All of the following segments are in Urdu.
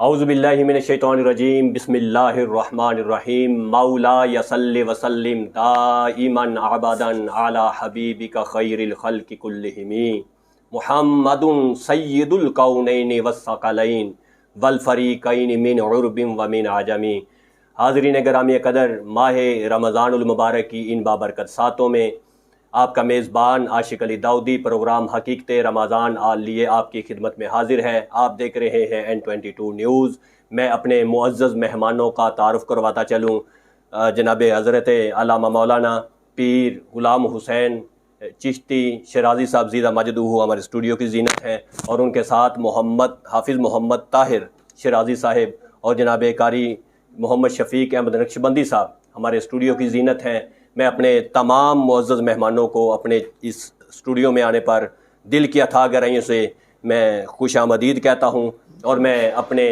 اعوذ باللہ من الشیطان الرجیم بسم اللہ الرحمن الرحیم مولا یصلی وسلم دائما ابدا علی حبیبک خیر الخلق کلہم محمد سید الکونین والثقلین والفریقین من عرب ومن عجم۔ حاضرین گرامی قدر، ماہ رمضان المبارک کی ان بابرکت ساتوں میں آپ کا میزبان عاشق علی داؤدی پروگرام حقیقت رمضان لیے آپ کی خدمت میں حاضر ہے۔ آپ دیکھ رہے ہیں N22 نیوز۔ میں اپنے معزز مہمانوں کا تعارف کرواتا چلوں۔ جناب حضرت علامہ مولانا پیر غلام حسین چشتی شیرازی صاحب زیدہ مجدہ ہمارے اسٹوڈیو کی زینت ہیں، اور ان کے ساتھ حافظ محمد طاہر شیرازی صاحب اور جناب قاری محمد شفیق احمد نقشبندی صاحب ہمارے اسٹوڈیو کی زینت ہیں۔ میں اپنے تمام معزز مہمانوں کو اپنے اس اسٹوڈیو میں آنے پر دل کی اتھاہ گہرائیوں سے میں خوش آمدید کہتا ہوں، اور میں اپنے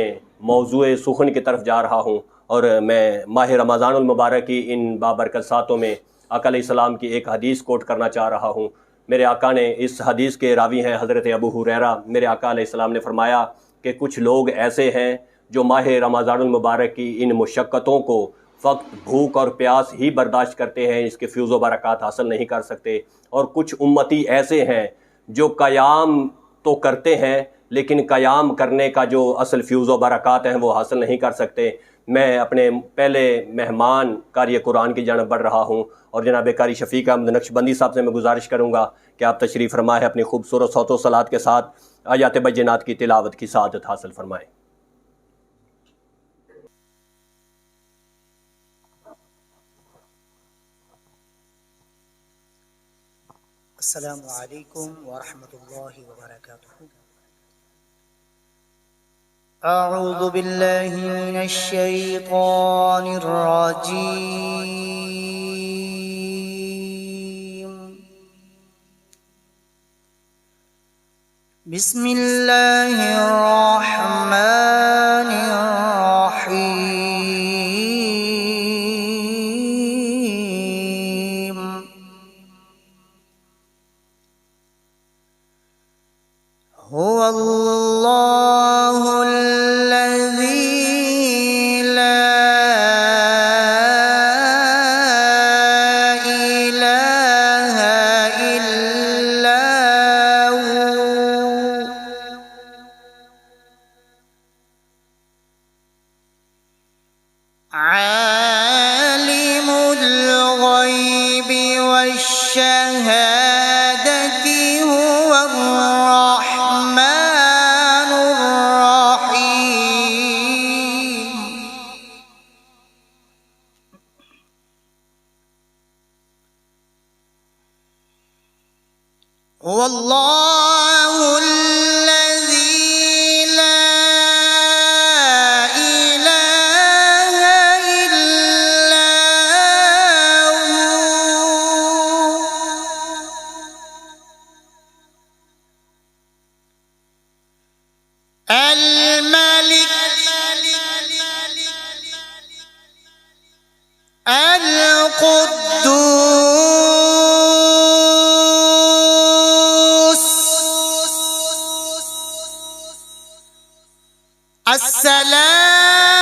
موضوع سخن کی طرف جا رہا ہوں، اور میں ماہ رمضان المبارک کی ان بابرکت ساتوں میں آقا علیہ السلام کی ایک حدیث کوٹ کرنا چاہ رہا ہوں۔ میرے آقا نے اس حدیث کے راوی ہیں حضرت ابو ہریرہ۔ میرے آقا علیہ السلام نے فرمایا کہ کچھ لوگ ایسے ہیں جو ماہ رمضان المبارک کی ان مشقتوں کو فقط بھوک اور پیاس ہی برداشت کرتے ہیں، اس کے فیوز و برکات حاصل نہیں کر سکتے، اور کچھ امتی ایسے ہیں جو قیام تو کرتے ہیں لیکن قیام کرنے کا جو اصل فیوز و برکات ہیں وہ حاصل نہیں کر سکتے۔ میں اپنے پہلے مہمان قاری قرآن کی جانب بڑھ رہا ہوں، اور جناب قاری شفیق احمد نقشبندی صاحب سے میں گزارش کروں گا کہ آپ تشریف فرمائیں، اپنی خوبصورت صوت و صلات کے ساتھ آیات بینات کی تلاوت کی سعادت حاصل فرمائیں۔ السلام علیکم ورحمۃ اللہ وبرکاتہ۔ اعوذ باللہ من الشیطان الرجیم، بسم اللہ الرحمن الرحیم۔ هو اللہ الذی لا الہ الا هو، عالم الغیب والشہادۃ هو الرحمن الرحیم۔ هو اللہ الذی لا الہ الا هو، الملك القدوس السلام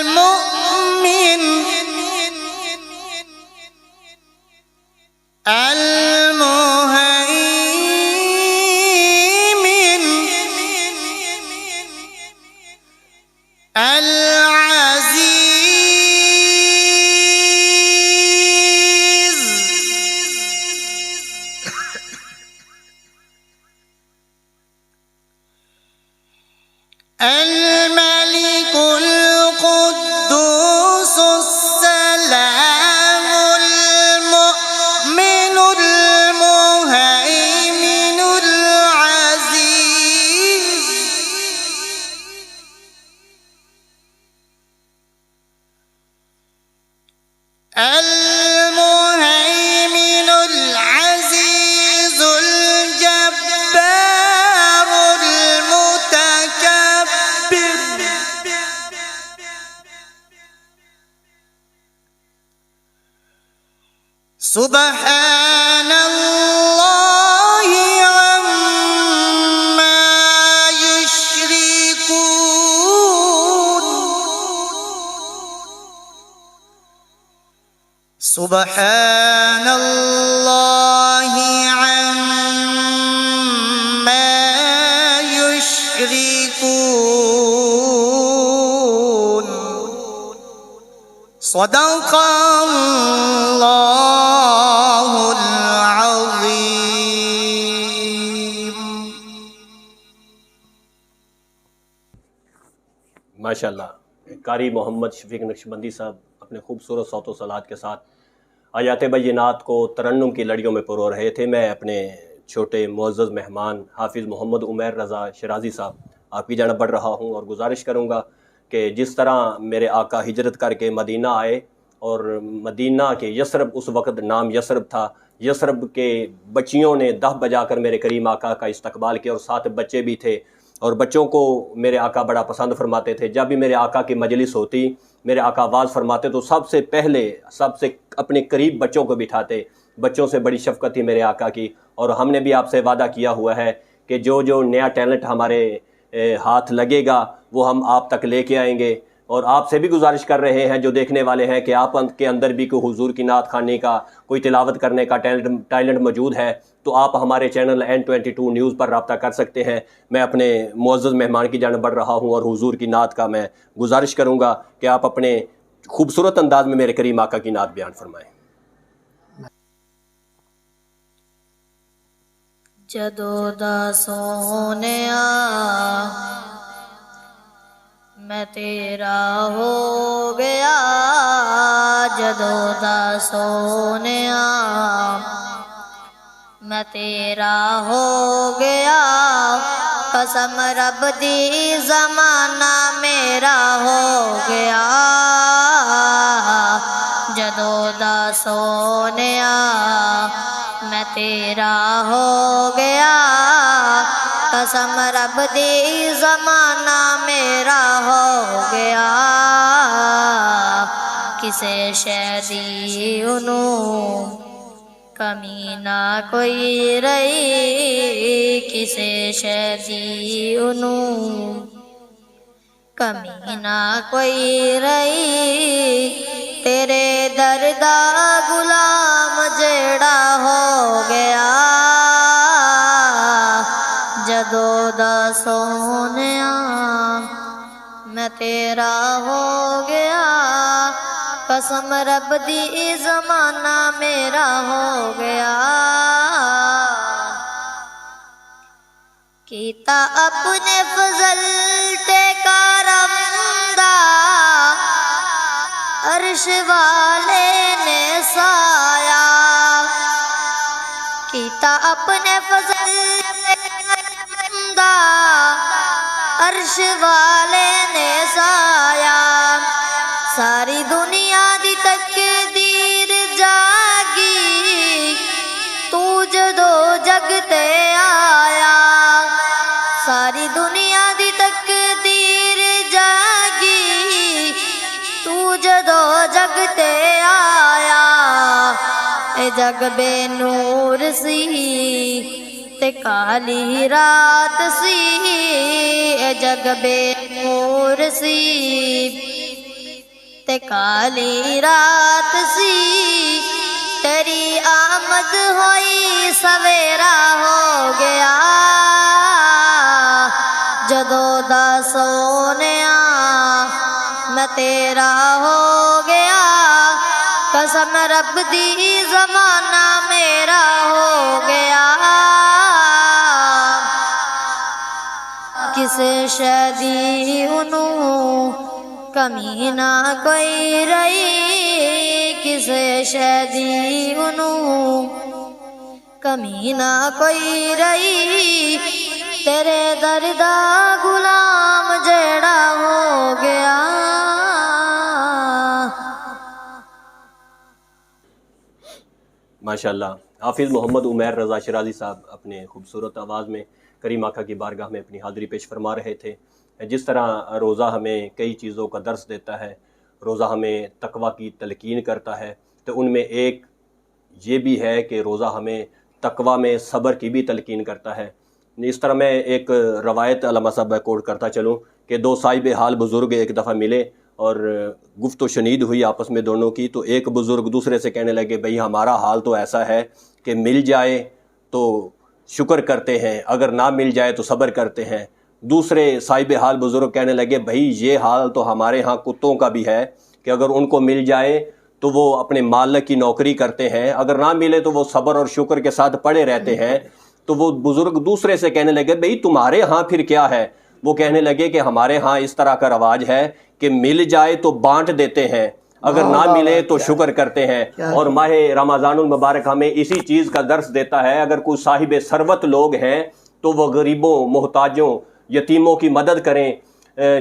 المؤمن المهيمن العزيز الملك القدوس السلام المؤمن المهيمن العزيز المهيمن العزيز الجبار المتكبر سبحان اللہ عما یشرکون صدق اللہ العظیم۔ ماشاء اللہ، قاری محمد شفیق نقشبندی صاحب اپنے خوبصورت صوت و صلات کے ساتھ آیات بینات کو ترنم کی لڑیوں میں پرو رہے تھے۔ میں اپنے چھوٹے معزز مہمان حافظ محمد عمیر رضا شرازی صاحب آپ کی جانب بڑھ رہا ہوں اور گزارش کروں گا کہ جس طرح میرے آقا ہجرت کر کے مدینہ آئے اور مدینہ کے یثرب، اس وقت نام یثرب تھا، یثرب کے بچیوں نے دف بجا کر میرے کریم آقا کا استقبال کیا، اور ساتھ بچے بھی تھے، اور بچوں کو میرے آقا بڑا پسند فرماتے تھے۔ جب بھی میرے آقا کی مجلس ہوتی، میرے آقا آواز فرماتے تو سب سے پہلے اپنے قریب بچوں کو بٹھاتے۔ بچوں سے بڑی شفقت تھی میرے آقا کی، اور ہم نے بھی آپ سے وعدہ کیا ہوا ہے کہ جو نیا ٹیلنٹ ہمارے ہاتھ لگے گا وہ ہم آپ تک لے کے آئیں گے، اور آپ سے بھی گزارش کر رہے ہیں جو دیکھنے والے ہیں کہ آپ کے اندر بھی کوئی حضور کی نعت خوانی کا، کوئی تلاوت کرنے کا ٹیلنٹ موجود ہے تو آپ ہمارے چینل N22 نیوز پر رابطہ کر سکتے ہیں۔ میں اپنے معزز مہمان کی جانب بڑھ رہا ہوں اور حضور کی نعت کا میں گزارش کروں گا کہ آپ اپنے خوبصورت انداز میں میرے کریم آقا کی نعت بیان فرمائیں۔ جدو دا سونیا میں تیرا ہو گیا، جدو دا سونیا میں تیرا ہو گیا، قسم رب دی زمانہ میرا ہو گیا، جدو دا سونیا میں تیرا ہو گیا، قسم رب دی زمانہ میرا ہو گیا، کسے شے دی انہوں کمی نہ کوئی رہی، کسے شے دی انہوں کمی نہ کوئی رہی، تیرے دردہ غلام جیڑا ہو گیا، جدو دا سونیا میں تیرا ہو گیا، قسم رب دی زمانہ میرا ہو گیا، کیتا اپنے فضل تے کرم دا عرش والے نے سایہ، کیتا اپنے فضل تے کرم دا عرش والے نے سایہ، ساری دنیا دی تقدیر جاگی تو جدو جگ تے آیا، ساری دنیا دی تقدیر جاگی تو جدو جگ تے آیا، اے جگ بے نور سی تے کالی رات سی، اے جگ بے نور سی تے کالی رات سی، تیری آمد ہوئی سویرا ہو گیا، جدو دا سونیا میں تیرا ہو گیا، قسم رب دی زمانہ میرا ہو گیا، کسے شے دی انہوں کمی نہ کوئی رہی، کسے شے دی انہوں کمی نہ کوئی رہی، تیرے دردہ غلام جیڑا ہو گیا۔ ماشاءاللہ، حافظ محمد عمیر رضا شرازی صاحب اپنے خوبصورت آواز میں کریم آقا کی بارگاہ میں اپنی حاضری پیش فرما رہے تھے۔ جس طرح روزہ ہمیں کئی چیزوں کا درس دیتا ہے، روزہ ہمیں تقوی کی تلقین کرتا ہے، تو ان میں ایک یہ بھی ہے کہ روزہ ہمیں تقوی میں صبر کی بھی تلقین کرتا ہے۔ اس طرح میں ایک روایت علامہ صاحب کوٹ کرتا چلوں کہ دو صاحب حال بزرگ ایک دفعہ ملے اور گفت و شنید ہوئی آپس میں دونوں کی، تو ایک بزرگ دوسرے سے کہنے لگے بھئی ہمارا حال تو ایسا ہے کہ مل جائے تو شکر کرتے ہیں، اگر نہ مل جائے تو صبر کرتے ہیں۔ دوسرے صاحب حال بزرگ کہنے لگے بھئی یہ حال تو ہمارے ہاں کتوں کا بھی ہے کہ اگر ان کو مل جائے تو وہ اپنے مالک کی نوکری کرتے ہیں، اگر نہ ملے تو وہ صبر اور شکر کے ساتھ پڑے رہتے ہیں۔ تو وہ بزرگ دوسرے سے کہنے لگے بھئی تمہارے ہاں پھر کیا ہے؟ وہ کہنے لگے کہ ہمارے ہاں اس طرح کا رواج ہے کہ مل جائے تو بانٹ دیتے ہیں، اگر نہ ملے تو شکر کرتے ہیں۔ اور ماہ رمضان المبارک ہمیں اسی چیز کا درس دیتا ہے، اگر کوئی صاحب ثروت لوگ ہیں تو وہ غریبوں، محتاجوں، یتیموں کی مدد کریں،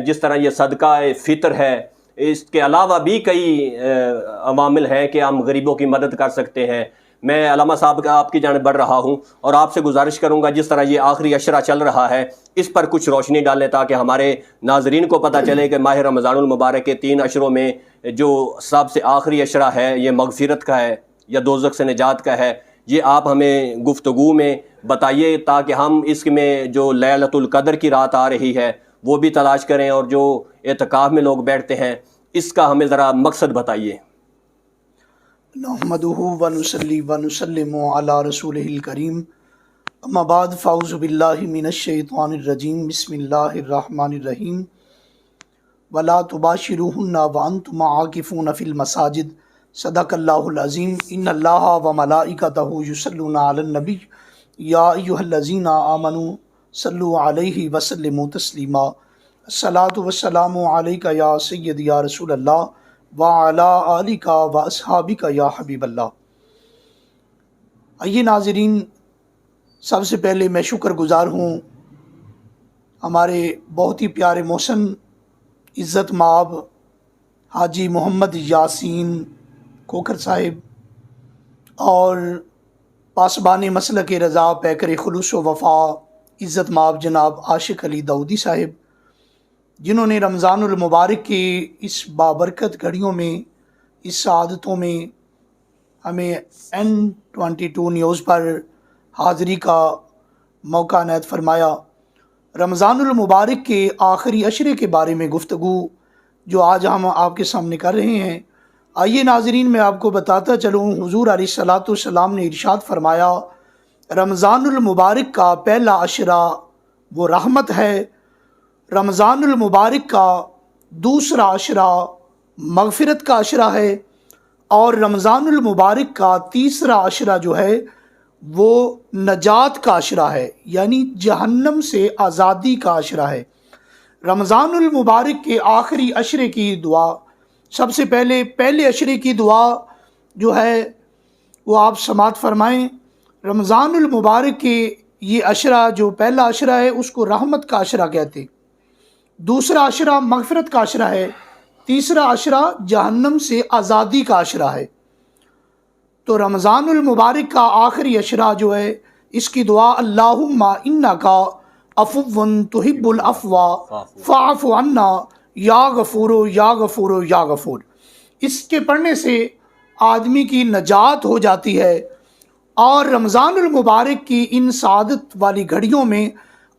جس طرح یہ صدقہ فطر ہے۔ اس کے علاوہ بھی کئی عوامل ہیں کہ ہم غریبوں کی مدد کر سکتے ہیں۔ میں علامہ صاحب کا آپ کی جانب بڑھ رہا ہوں اور آپ سے گزارش کروں گا جس طرح یہ آخری عشرہ چل رہا ہے اس پر کچھ روشنی ڈالیں تاکہ ہمارے ناظرین کو پتہ چلے کہ ماہ رمضان المبارک کے 3 عشروں میں جو سب سے آخری عشرہ ہے یہ مغفرت کا ہے یا دوزخ سے نجات کا ہے، یہ آپ ہمیں گفتگو میں بتائیے تاکہ ہم اس میں جو لیلۃ القدر کی رات آ رہی ہے وہ بھی تلاش کریں، اور جو اعتکاف میں لوگ بیٹھتے ہیں اس کا ہمیں ذرا مقصد بتائیے۔ نحمدہ ونصلی ونسلم علی رسولہ الکریم، اما بعد فاعوذ باللہ من الشیطان الرجیم، بسم اللہ الرحمن الرحیم۔ ولا تباشروہن وانتم عاکفون فی المساجد، صدق اللہ العظیم۔ ان اللہ وملائکتہ یصلون علی النبی یا ایھا الذین آمنوا صلوا علیہ وسلموا تسلیما۔ الصلاۃ والسلام علیک یا سیدی یا رسول اللہ وعلی آلک واصحابک یا حبیب اللہ۔ آئیے ناظرین، سب سے پہلے میں شکر گزار ہوں ہمارے بہت ہی پیارے محسن عزت مآب حاجی محمد یاسین کھوکھر صاحب اور پاسبان مسلک رضا پیکر خلوص و وفا عزت مآب جناب عاشق علی داؤدی صاحب، جنہوں نے رمضان المبارک کے اس بابرکت گھڑیوں میں، اس سعادتوں میں ہمیں N22 نیوز پر حاضری کا موقع عنایت فرمایا۔ رمضان المبارک کے آخری عشرے کے بارے میں گفتگو جو آج ہم آپ کے سامنے کر رہے ہیں، آئیے ناظرین میں آپ کو بتاتا چلوں، حضور علیہ الصلاۃ والسلام نے ارشاد فرمایا رمضان المبارک کا پہلا عشرہ وہ رحمت ہے، رمضان المبارک کا دوسرا عشرہ مغفرت کا عشرہ ہے، اور رمضان المبارک کا تیسرا عشرہ جو ہے وہ نجات کا عشرہ ہے، یعنی جہنم سے آزادی کا عشرہ ہے۔ رمضان المبارک کے آخری عشرے کی دعا، سب سے پہلے عشرے کی دعا جو ہے وہ آپ سماعت فرمائیں۔ رمضان المبارک کے یہ عشرہ جو پہلا عشرہ ہے اس کو رحمت کا عشرہ کہتے ہیں، دوسرا عشرہ مغفرت کا عشرہ ہے، تیسرا عشرہ جہنم سے آزادی کا عشرہ ہے۔ تو رمضان المبارک کا آخری عشرہ جو ہے اس کی دعا اللہم انکا عفو تحب العفو فاعف عنا یا غفور یا غفور یا غفور، اس کے پڑھنے سے آدمی کی نجات ہو جاتی ہے۔ اور رمضان المبارک کی ان سعادت والی گھڑیوں میں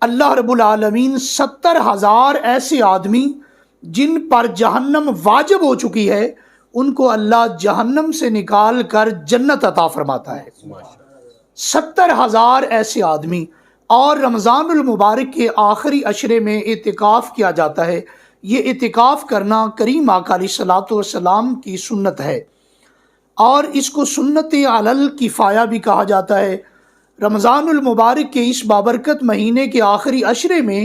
اللہ رب العالمین 70,000 ایسے آدمی جن پر جہنم واجب ہو چکی ہے ان کو اللہ جہنم سے نکال کر جنت عطا فرماتا ہے۔ 70,000 ایسے آدمی۔ اور رمضان المبارک کے آخری عشرے میں اعتکاف کیا جاتا ہے۔ یہ اعتکاف کرنا کریم آقا علیہ الصلوۃ والسلام کی سنت ہے، اور اس کو سنت علی الکفایہ بھی کہا جاتا ہے۔ رمضان المبارک کے اس بابرکت مہینے کے آخری عشرے میں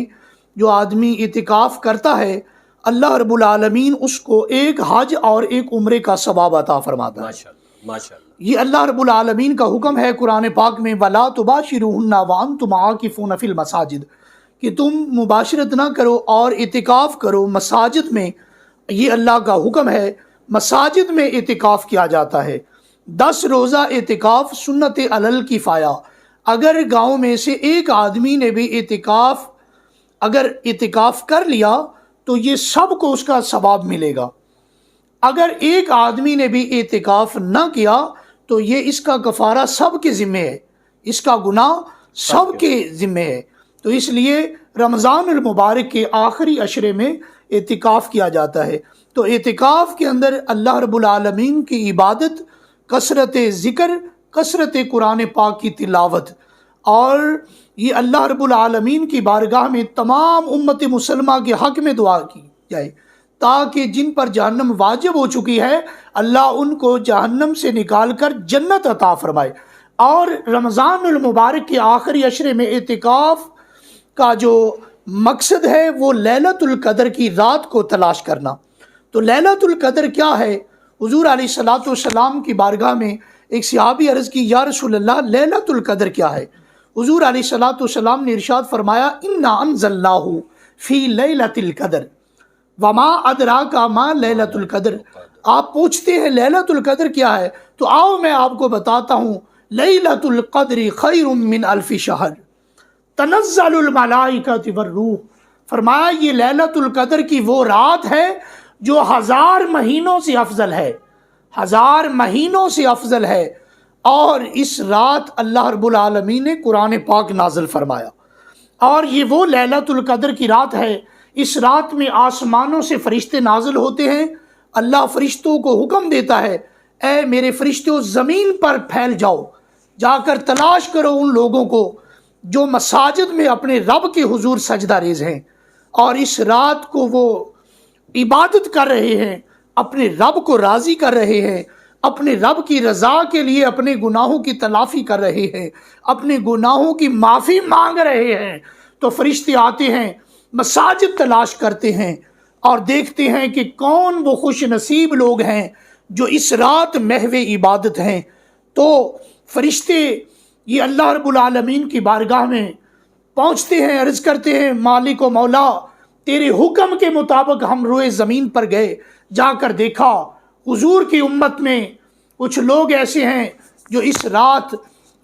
جو آدمی اعتکاف کرتا ہے اللہ رب العالمین اس کو ایک حج اور ایک عمرے کا ثواب عطا فرماتا ہے۔ ماشاءاللہ۔ یہ اللہ رب العالمین کا حکم ہے قرآن پاک میں وَلَا تُبَاشِرُوهُنَّ وَأَنْتُمْ عَاكِفُونَ فِي الْمَسَاجِدِ، کہ تم مباشرت نہ کرو اور اعتکاف کرو مساجد میں۔ یہ اللہ کا حکم ہے، مساجد میں اعتکاف کیا جاتا ہے۔ 10 روزہ اعتکاف سنت علی الکفایہ، اگر گاؤں میں سے ایک آدمی نے بھی اعتکاف کر لیا تو یہ سب کو اس کا ثواب ملے گا۔ اگر ایک آدمی نے بھی اعتکاف نہ کیا تو یہ اس کا کفارہ سب کے ذمہ ہے، اس کا گناہ سب کے ذمہ ہے۔ تو اس لیے رمضان المبارک کے آخری عشرے میں اعتکاف کیا جاتا ہے۔ تو اعتکاف کے اندر اللہ رب العالمین کی عبادت، کثرت ذکر، کثرت قرآن پاک کی تلاوت، اور یہ اللہ رب العالمین کی بارگاہ میں تمام امت مسلمہ کے حق میں دعا کی جائے تاکہ جن پر جہنم واجب ہو چکی ہے اللہ ان کو جہنم سے نکال کر جنت عطا فرمائے۔ اور رمضان المبارک کے آخری عشرے میں اعتکاف کا جو مقصد ہے وہ لیلۃ القدر کی رات کو تلاش کرنا۔ تو لیلۃ القدر کیا ہے؟ حضور علیہ الصلوۃ والسلام کی بارگاہ میں ایک صحابی عرض کی، یا رسول اللہ لیلۃ القدر کیا ہے؟ حضور علیہ الصلوۃ والسلام نے ارشاد فرمایا، انا انزلناہ فی لیلۃ القدر وما ادراک ما لیلۃ القدر۔ آپ پوچھتے ہیں لیلۃ القدر کیا ہے، تو آؤ میں آپ کو بتاتا ہوں، لیلۃ القدر خیر من الف شہر تنزل الملائکۃ والروح۔ فرمایا یہ لیلۃ القدر کی وہ رات ہے جو 1000 مہینوں سے افضل ہے، 1000 مہینوں سے افضل ہے۔ اور اس رات اللہ رب العالمین نے قرآن پاک نازل فرمایا، اور یہ وہ لیلۃ القدر کی رات ہے۔ اس رات میں آسمانوں سے فرشتے نازل ہوتے ہیں، اللہ فرشتوں کو حکم دیتا ہے، اے میرے فرشتوں زمین پر پھیل جاؤ، جا کر تلاش کرو ان لوگوں کو جو مساجد میں اپنے رب کے حضور سجدہ ریز ہیں، اور اس رات کو وہ عبادت کر رہے ہیں، اپنے رب کو راضی کر رہے ہیں، اپنے رب کی رضا کے لیے اپنے گناہوں کی تلافی کر رہے ہیں، اپنے گناہوں کی معافی مانگ رہے ہیں۔ تو فرشتے آتے ہیں، مساجد تلاش کرتے ہیں اور دیکھتے ہیں کہ کون وہ خوش نصیب لوگ ہیں جو اس رات محو عبادت ہیں۔ تو فرشتے یہ اللہ رب العالمین کی بارگاہ میں پہنچتے ہیں، عرض کرتے ہیں، مالک و مولا تیرے حکم کے مطابق ہم روئے زمین پر گئے، جا کر دیکھا حضور کی امت میں کچھ لوگ ایسے ہیں جو اس رات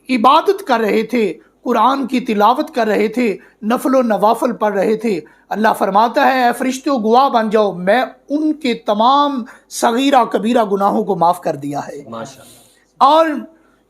عبادت کر رہے تھے، قرآن کی تلاوت کر رہے تھے، نفل و نوافل پڑھ رہے تھے۔ اللہ فرماتا ہے، اے فرشتوں گواہ بن جاؤ، میں ان کے تمام صغیرہ کبیرہ گناہوں کو معاف کر دیا ہے۔ ماشاءاللہ۔ اور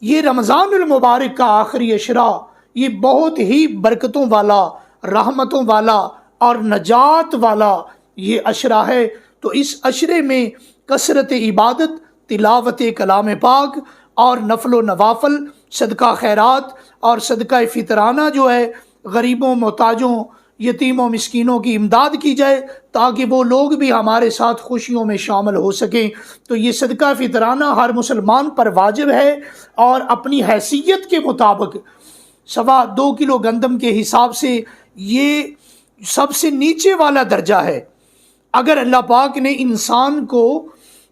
یہ رمضان المبارک کا آخری عشرہ یہ بہت ہی برکتوں والا، رحمتوں والا اور نجات والا یہ عشرہ ہے۔ تو اس عشرے میں کثرت عبادت، تلاوت کلام پاک اور نفل و نوافل، صدقہ خیرات اور صدقہ فطرانہ جو ہے غریبوں، محتاجوں، یتیموں، مسکینوں کی امداد کی جائے تاکہ وہ لوگ بھی ہمارے ساتھ خوشیوں میں شامل ہو سکیں۔ تو یہ صدقہ فطرانہ ہر مسلمان پر واجب ہے، اور اپنی حیثیت کے مطابق 2.25 کلو گندم کے حساب سے یہ سب سے نیچے والا درجہ ہے۔ اگر اللہ پاک نے انسان کو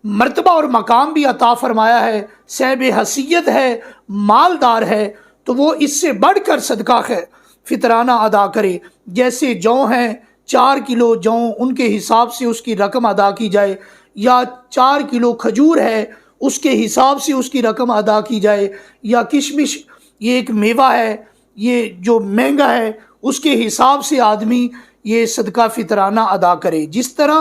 مرتبہ اور مقام بھی عطا فرمایا ہے، صاحب حیثیت ہے، مالدار ہے، تو وہ اس سے بڑھ کر صدقہ فطرانہ ادا کرے۔ جیسے جو ہیں 4 کلو جو ان کے حساب سے اس کی رقم ادا کی جائے، یا 4 کلو کھجور ہے اس کے حساب سے اس کی رقم ادا کی جائے، یا کشمش یہ ایک میوہ ہے یہ جو مہنگا ہے اس کے حساب سے آدمی یہ صدقہ فطرانہ ادا کرے۔ جس طرح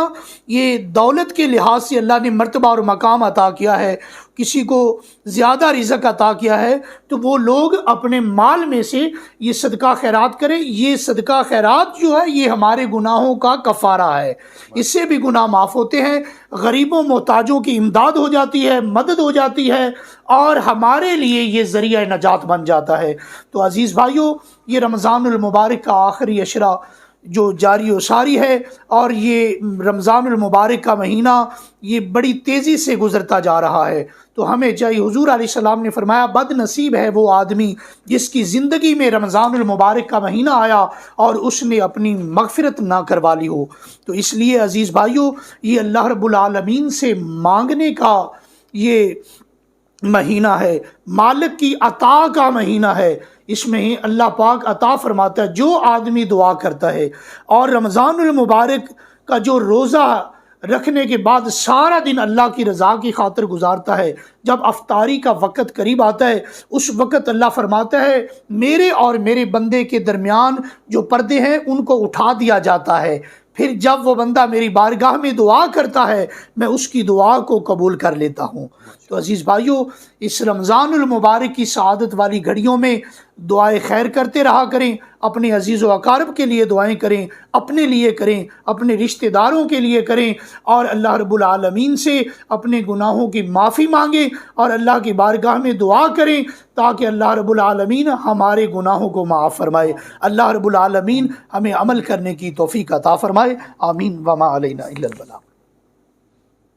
یہ دولت کے لحاظ سے اللہ نے مرتبہ اور مقام عطا کیا ہے، کسی کو زیادہ رزق عطا کیا ہے، تو وہ لوگ اپنے مال میں سے یہ صدقہ خیرات کریں۔ یہ صدقہ خیرات جو ہے یہ ہمارے گناہوں کا کفارہ ہے، اس سے بھی گناہ معاف ہوتے ہیں، غریبوں محتاجوں کی امداد ہو جاتی ہے، مدد ہو جاتی ہے، اور ہمارے لیے یہ ذریعہ نجات بن جاتا ہے۔ تو عزیز بھائیوں، یہ رمضان المبارک کا آخری عشرہ جو جاری و ساری ہے، اور یہ رمضان المبارک کا مہینہ یہ بڑی تیزی سے گزرتا جا رہا ہے۔ تو ہمیں چاہیے، حضور علیہ السلام نے فرمایا، بد نصیب ہے وہ آدمی جس کی زندگی میں رمضان المبارک کا مہینہ آیا اور اس نے اپنی مغفرت نہ کروا لی ہو۔ تو اس لیے عزیز بھائیوں، یہ اللہ رب العالمین سے مانگنے کا یہ مہینہ ہے، مالک کی عطا کا مہینہ ہے۔ اس میں اللہ پاک عطا فرماتا ہے جو آدمی دعا کرتا ہے۔ اور رمضان المبارک کا جو روزہ رکھنے کے بعد سارا دن اللہ کی رضا کی خاطر گزارتا ہے، جب افطاری کا وقت قریب آتا ہے اس وقت اللہ فرماتا ہے میرے اور میرے بندے کے درمیان جو پردے ہیں ان کو اٹھا دیا جاتا ہے، پھر جب وہ بندہ میری بارگاہ میں دعا کرتا ہے میں اس کی دعا کو قبول کر لیتا ہوں۔ تو عزیز بھائیوں، اس رمضان المبارک کی سعادت والی گھڑیوں میں دعائیں خیر کرتے رہا کریں، اپنے عزیز و اقارب کے لیے دعائیں کریں، اپنے لیے کریں، اپنے رشتہ داروں کے لیے کریں، اور اللہ رب العالمین سے اپنے گناہوں کی معافی مانگیں اور اللہ کی بارگاہ میں دعا کریں تاکہ اللہ رب العالمین ہمارے گناہوں کو معاف فرمائے۔ اللہ رب العالمین ہمیں عمل کرنے کی توفیق عطا فرمائے، آمین، وما علینا الا البلاغ۔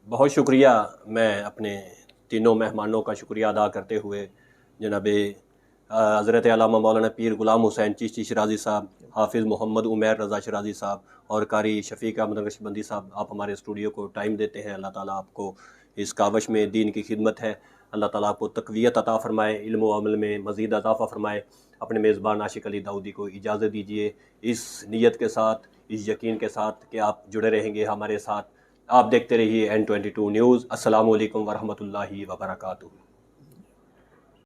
بہت شکریہ۔ میں اپنے تینوں مہمانوں کا شکریہ ادا کرتے ہوئے جناب حضرت علامہ مولانا پیر غلام حسین چشتی شرازی صاحب، حافظ محمد عمیر رضا شرازی صاحب اور قاری شفیق احمد نقشبندی صاحب، آپ ہمارے اسٹوڈیو کو ٹائم دیتے ہیں۔ اللہ تعالیٰ آپ کو اس کاوش میں دین کی خدمت ہے، اللہ تعالیٰ آپ کو تقویت عطا فرمائے، علم و عمل میں مزید اضافہ فرمائے۔ اپنے میزبان عاشق علی داؤدی کو اجازت دیجیے اس نیت کے ساتھ، اس یقین کے ساتھ کہ آپ جڑے رہیں گے ہمارے ساتھ۔ آپ دیکھتے رہیے N22 نیوز۔ السلام علیکم ورحمۃ اللہ وبرکاتہ۔